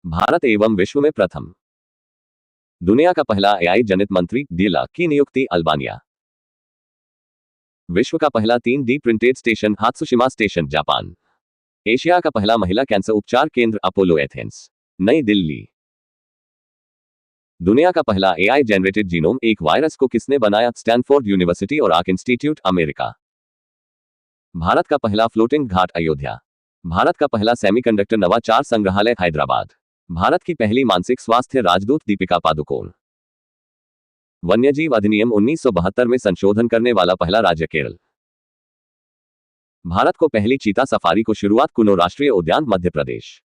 भारत एवं विश्व में प्रथम। दुनिया का पहला एआई जनित मंत्री डीला की नियुक्ति अल्बानिया। विश्व का पहला 3D printed station Hatsushima station Japan. Asia का पहला महिला कैंसर उपचार केंद्र अपोलो एथेंस नई दिल्ली। दुनिया का पहला एआई जनरेटेड जीनोम एक वायरस को किसने बनाया? स्टैनफोर्ड यूनिवर्सिटी और आर्क इंस्टीट्यूट अमेरिका। भारत का पहला फ्लोटिंग घाट अयोध्या। भारत का पहला सेमीकंडक्टर नवाचार संग्रहालय हैदराबाद। भारत की पहली मानसिक स्वास्थ्य राजदूत दीपिका पादुकोण। वन्यजीव अधिनियम 1972 में संशोधन करने वाला पहला राज्य केरल। भारत को पहली चीता सफारी को शुरुआत कुनो राष्ट्रीय उद्यान मध्य प्रदेश।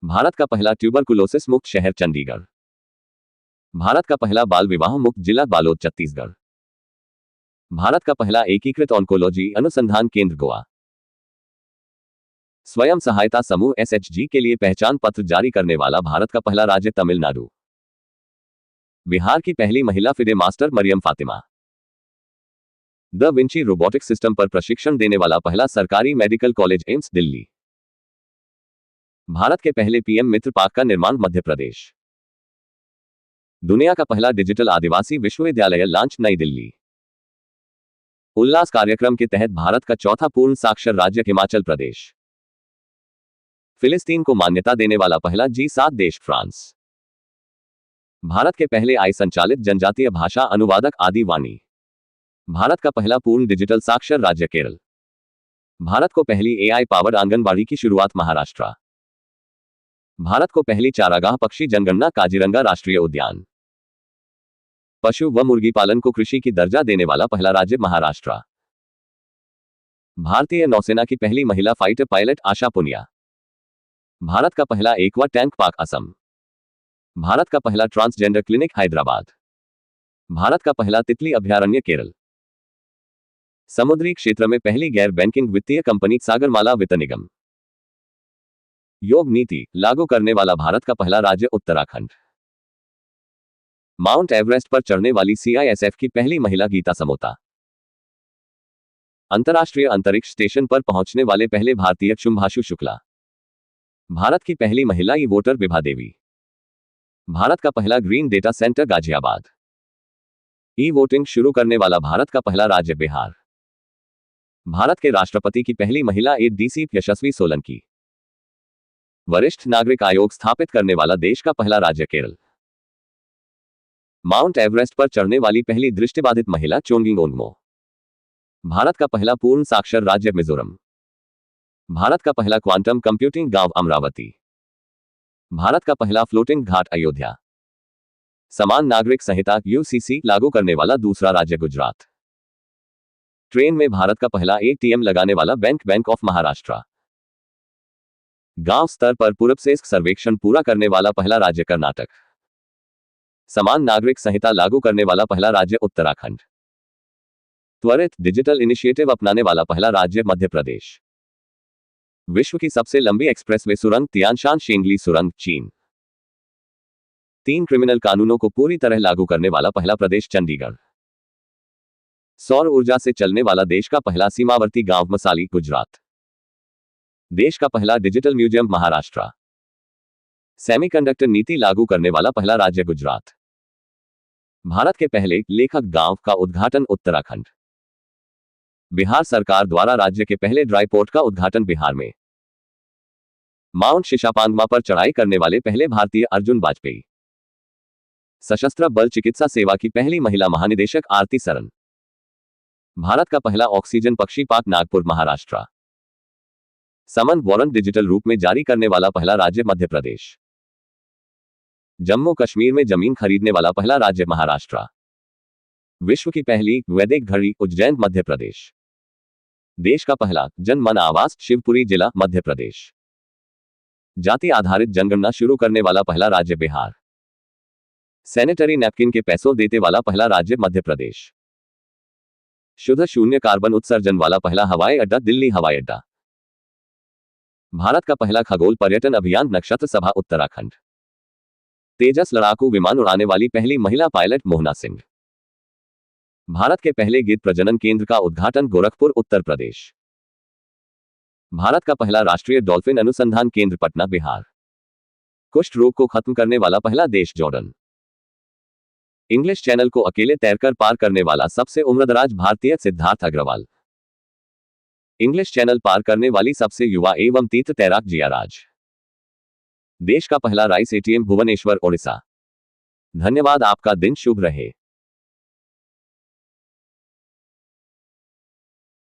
भारत का पहला ट्यूबरकुलोसिस मुक्त शहर चंडीगढ़। भारत का पहला बाल विवाह मुक्त जिला बालोद छत्तीसगढ़। भारत का पहला एकीकृत ऑन्कोलॉजी अनुसंधान केंद्र गोवा। स्वयं सहायता समूह एसएचजी के लिए पहचान पत्र जारी करने वाला भारत का पहला राज्य तमिलनाडु। बिहार की पहली महिला FIDE master Maryam Fatima. Da Vinci robotic system पर प्रशिक्षण देने वाला पहला सरकारी मेडिकल कॉलेज एम्स दिल्ली। भारत के पहले पीएम मित्र पार्क का निर्माण मध्य प्रदेश। दुनिया का पहला डिजिटल आदिवासी विश्वविद्यालय लॉन्च नई दिल्ली। उल्लास कार्यक्रम के तहत भारत का चौथा पूर्ण साक्षर राज्य हिमाचल प्रदेश। फिलिस्तीन को मान्यता देने वाला पहला G7 देश फ्रांस। भारत के पहले आई संचालित जनजातीय भाषा अनुवादक आदि वाणी। भारत का पहला पूर्ण डिजिटल साक्षर राज्य केरल। भारत को पहली एआई पावर्ड आंगनबाड़ी की शुरुआत महाराष्ट्र। भारत को पहली चारागाह पक्षी जनगणना काजीरंगा राष्ट्रीय उद्यान। पशु व मुर्गी पालन को कृषि की दर्जा देने वाला पहला राज्य महाराष्ट्र। भारतीय नौसेना की पहली महिला फाइटर पायलट आशा पुनिया। भारत का पहला aqua tank park Assam. Bharat का पहला ट्रांसजेंडर क्लिनिक हैदराबाद। भारत का पहला तितली अभयारण्य केरल। समुद्री क्षेत्र में पहली गैर बैंकिंग वित्तीय कंपनी सागरमाला वित्त निगम। योग नीति लागू करने वाला भारत का पहला राज्य उत्तराखंड। माउंट एवरेस्ट पर चढ़ने वाली सीआईएसएफ की पहली महिला गीता समोता। अंतर्राष्ट्रीय अंतरिक्ष स्टेशन पर पहुंचने वाले पहले भारतीय शुंभाशु शुक्ला। भारत की पहली महिला ई वोटर विभा देवी। भारत का पहला green data centre Ghaziabad. E voting शुरू करने वाला भारत का पहला राज्य बिहार। भारत के राष्ट्रपति की पहली महिला एडीसी यशस्वी सोलंकी। वरिष्ठ नागरिक आयोग स्थापित करने वाला देश का पहला राज्य केरल। माउंट एवरेस्ट पर चढ़ने वाली पहली दृष्टिबाधित महिला चोंगिंग ओंगमो। भारत का पहला पूर्ण साक्षर राज्य मिजोरम। भारत का पहला क्वांटम कंप्यूटिंग गांव अमरावती। भारत का पहला फ्लोटिंग घाट अयोध्या। समान नागरिक संहिता यूसीसी लागू करने वाला दूसरा राज्य गुजरात। ट्रेन में भारत का पहला एटीएम लगाने वाला बैंक ऑफ महाराष्ट्र। गांव स्तर पर पूर्वसेस्क सर्वेक्षण पूरा करने वाला पहला राज्य कर्नाटक। समान नागरिक संहिता लागू करने वाला पहला राज्य उत्तराखंड। त्वरित डिजिटल इनिशिएटिव अपनाने वाला पहला राज्य मध्य प्रदेश। विश्व की सबसे लंबी एक्सप्रेसवे सुरंग तियानशान शेंगली सुरंग चीन। 3 क्रिमिनल कानूनों को पूरी तरह लागू करने वाला पहला प्रदेश चंडीगढ़। सौर ऊर्जा से चलने वाला देश का पहला सीमावर्ती गांव मसाली गुजरात। देश का पहला डिजिटल म्यूजियम महाराष्ट्र। सेमीकंडक्टर नीति लागू करने वाला पहला राज्य गुजरात। भारत के पहले लेखक गांव का उद्घाटन उत्तराखंड। बिहार सरकार द्वारा राज्य के पहले ड्राई पोर्ट का उद्घाटन बिहार में। माउंट शिशापांगमा पर चढ़ाई करने वाले पहले भारतीय अर्जुन वाजपेयी। सशस्त्र बल चिकित्सा सेवा की पहली महिला महानिदेशक आरती सरन। भारत का पहला ऑक्सीजन पक्षी पार्क नागपुर महाराष्ट्र। समन वारंट डिजिटल रूप में जारी करने वाला पहला राज्य मध्य प्रदेश। जम्मू कश्मीर में जमीन खरीदने वाला पहला राज्य महाराष्ट्र। विश्व की पहली वैदिक घड़ी उज्जैन मध्य प्रदेश। देश का पहला जन मन आवास शिवपुरी जिला मध्य प्रदेश। जाति आधारित जनगणना शुरू करने वाला पहला राज्य बिहार। सैनिटरी नैपकिन के पैसों देते वाला पहला राज्य मध्य प्रदेश। शुद्ध शून्य कार्बन उत्सर्जन वाला पहला हवाई अड्डा दिल्ली हवाई अड्डा। भारत का पहला खगोल पर्यटन अभियान नक्षत्र सभा उत्तराखंड। तेजस लड़ाकू विमान उड़ाने वाली पहली महिला पायलट मोहना सिंह। भारत के पहले गिद्ध प्रजनन केंद्र का उद्घाटन गोरखपुर उत्तर प्रदेश। भारत का पहला राष्ट्रीय डॉल्फिन अनुसंधान केंद्र पटना बिहार। कुष्ठ रोग को खत्म करने वाला पहला देश जॉर्डन। इंग्लिश चैनल को अकेले तैरकर पार करने वाला सबसे उम्रदराज भारतीय सिद्धार्थ अग्रवाल। इंग्लिश चैनल पार करने वाली सबसे युवा एवं तीर्थ तैराक जिया राज। देश का पहला राइस एटीएम भुवनेश्वर, ओडिशा। धन्यवाद। आपका दिन शुभ रहे।